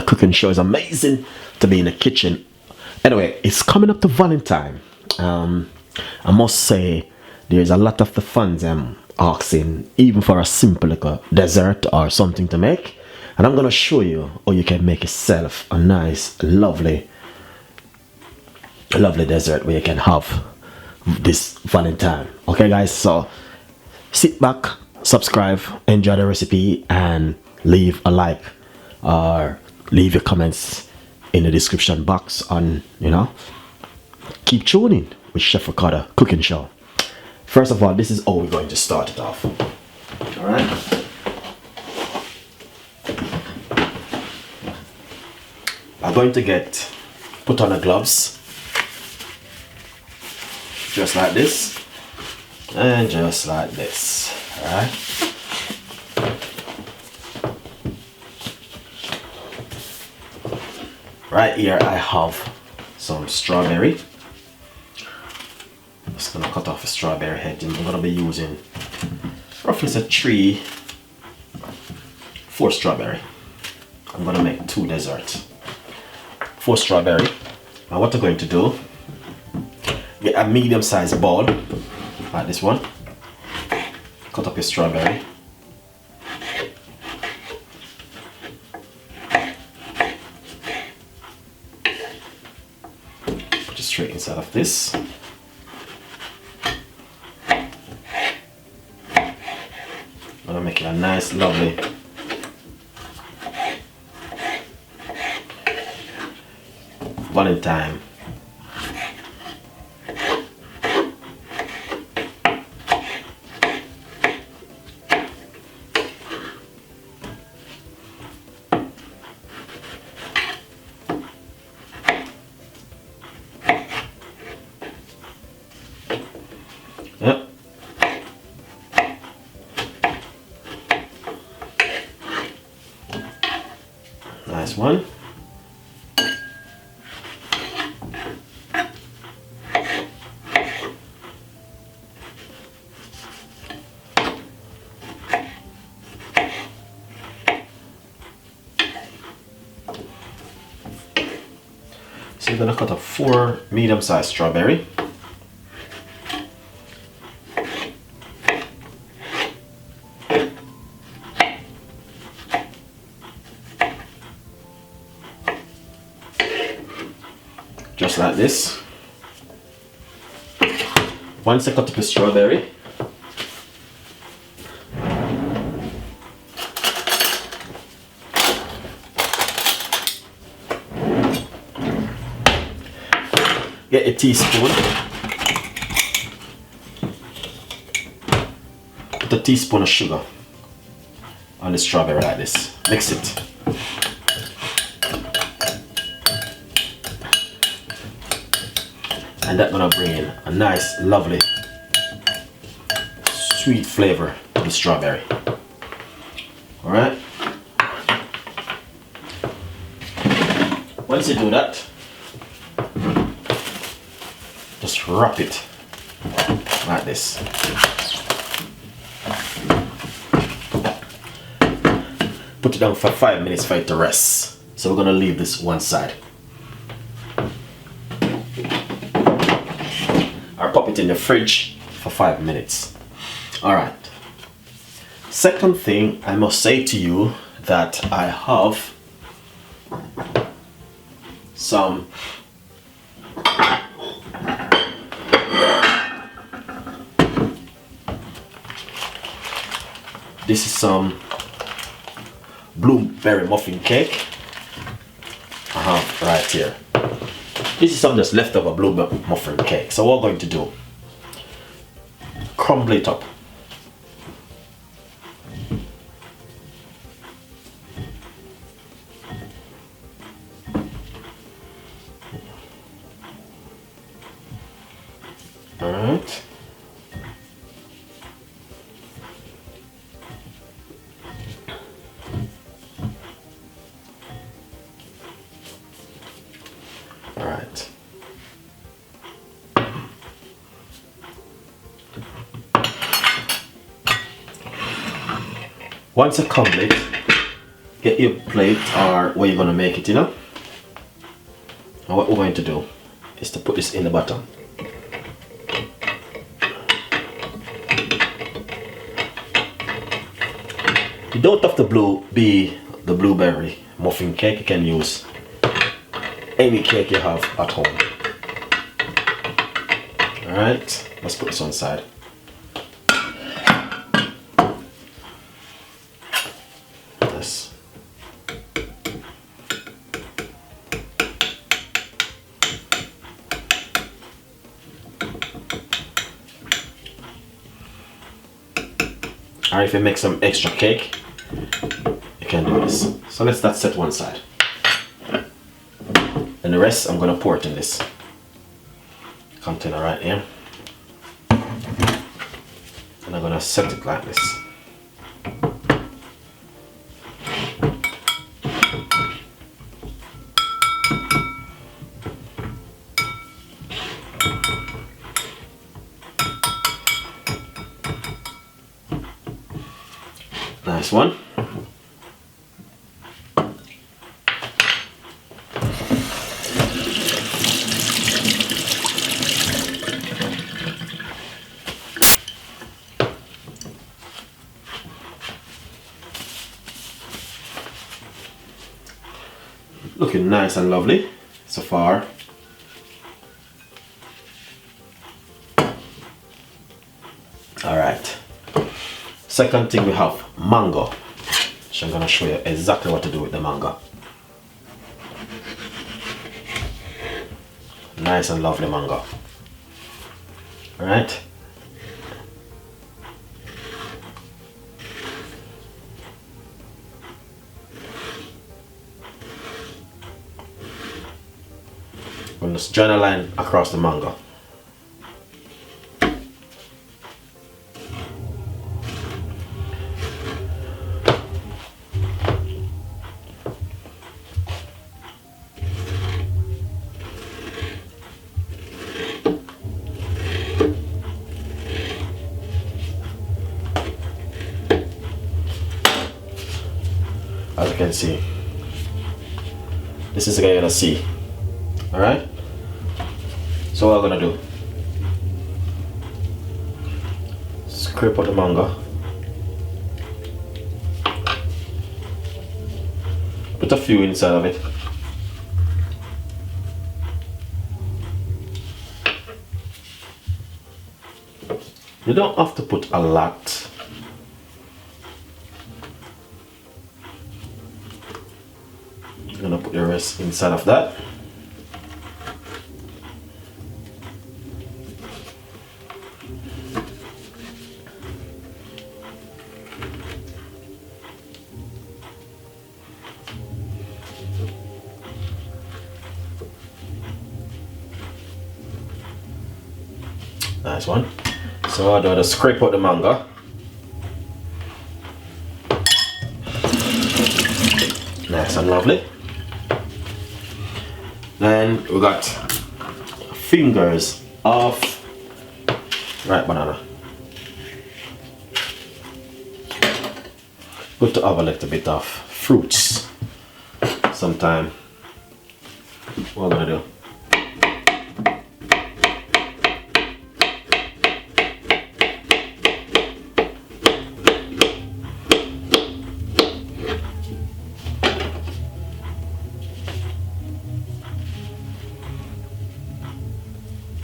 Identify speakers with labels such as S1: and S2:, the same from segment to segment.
S1: cooking show. It's amazing to be in the kitchen. Anyway, it's coming up to Valentine. I must say there's a lot of the fans asking even for a simple like a dessert or something to make, and I'm gonna show you how you can make yourself a nice lovely dessert where you can have this Valentine. Okay guys, so sit back, subscribe, enjoy the recipe, and leave a like or leave your comments in the description box. On keep tuning with Chef Ricardo cooking show. First of all, this is how we're going to start it off. All right, I'm going to put on the gloves just like this and just like this. All right, right here I have some strawberry. Just gonna cut off a strawberry head, and I'm gonna be using roughly say 4 strawberry. I'm gonna make 2 desserts. 4 strawberry. Now what I'm going to do, get a medium-sized bowl like this one. Cut up your strawberry. Put it straight inside of this. I'm gonna make it a nice, lovely Valentine. Yep. Nice one. So you're gonna cut up 4 medium-sized strawberry. Just like this. Once I cut up the strawberry, get a teaspoon, put a teaspoon of sugar on the strawberry like this. Mix it. And that's gonna bring in a nice, lovely, sweet flavor to the strawberry. All right. Once you do that, just wrap it like this. Put it down for 5 minutes for it to rest. So we're gonna leave this one side. Or pop it in the fridge for 5 minutes. All right. Second thing I must say to you that I have some this is some blueberry muffin cake. Right here. This is some just leftover blueberry muffin cake. So what we're going to do, crumble it up. All right. All right. Once I crumble it, get your plate or where you're gonna make it, you know. And what we're going to do is to put this in the bottom. You don't have to be the blueberry muffin cake. You can use any cake you have at home. Alright, let's put this on the side. This. Alright, if you make some extra cake, you can do this. So let's that set one side. And the rest I'm gonna pour it in this container right here. And I'm gonna set it like this. Nice one. Looking nice and lovely so far. Alright. Second thing, we have mango. So I'm gonna show you exactly what to do with the mango. Nice and lovely mango. Alright. I'm just join a line across the mango. As you can see, this is the guy you're gonna see. Alright? So what I'm gonna do, scrape out the mango, put a few inside of it. You don't have to put a lot. I'm gonna put the rest inside of that. Nice one. So I do the scrape out the mango. Nice and lovely. Then we got fingers of ripe banana. Good to have a little bit of fruits sometime. What I'm gonna do,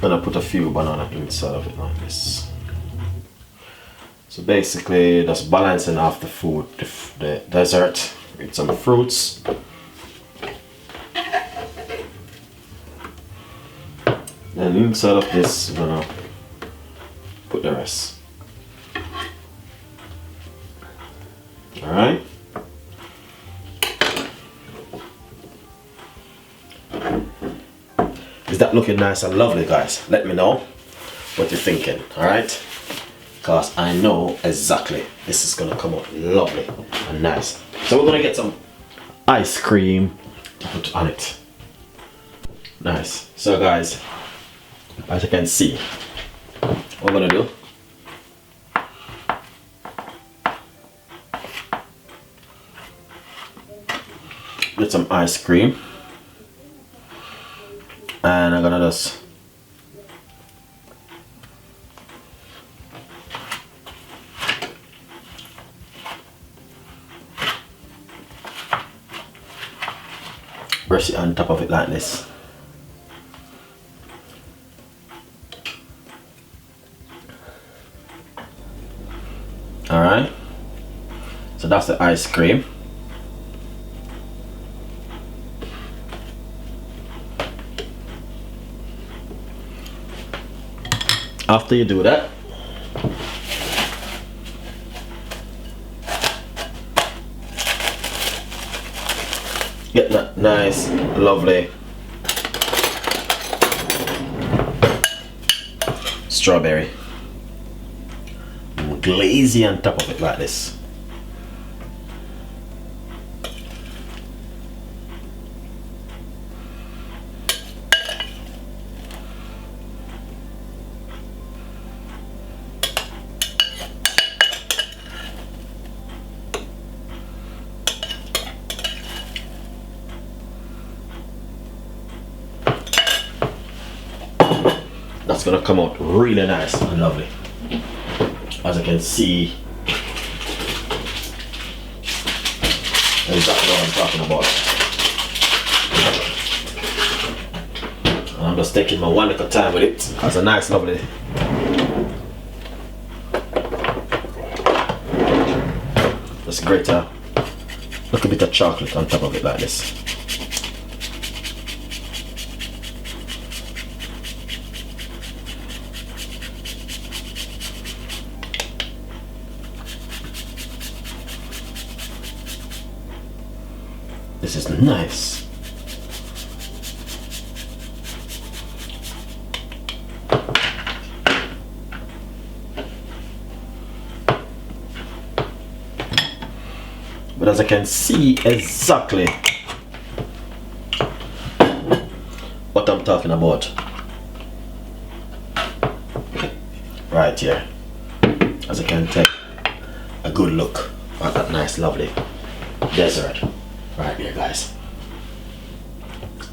S1: and I put a few banana inside of it like this. So basically just balancing off the food, the dessert with some fruits. And inside of this I'm gonna put the rest. Alright. Is that looking nice and lovely, guys? Let me know what you're thinking, alright? Because I know exactly this is gonna come out lovely and nice. So we're gonna get some ice cream to put on it. Nice. So guys, as you can see, what we're gonna do, Get some ice cream, and I'm gonna just brush it on top of it like this. Alright, so that's the ice cream. After you do that, get that nice, lovely strawberry glazy on top of it like this. That's gonna come out really nice and lovely. As you can see, exactly what I'm talking about. And I'm just taking my wonderful time with it. That's a nice, lovely. That's great. Look a bit of chocolate on top of it like this. This is nice. But as I can see exactly what I'm talking about right here. As I can take a good look at that nice lovely dessert right here, guys,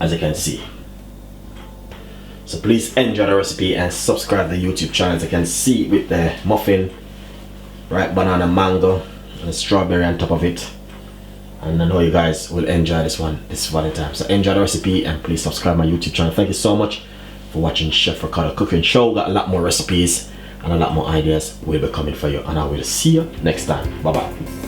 S1: as you can see. So please enjoy the recipe and subscribe to the YouTube channel. As you can see with the muffin, right, banana, mango and strawberry on top of it. And I know you guys will enjoy this one this Valentine. So enjoy the recipe and please subscribe my YouTube channel. Thank you so much for watching Chef Ricardo Cooking Show. Got a lot more recipes and a lot more ideas will be coming for you, and I will see you next time. Bye bye.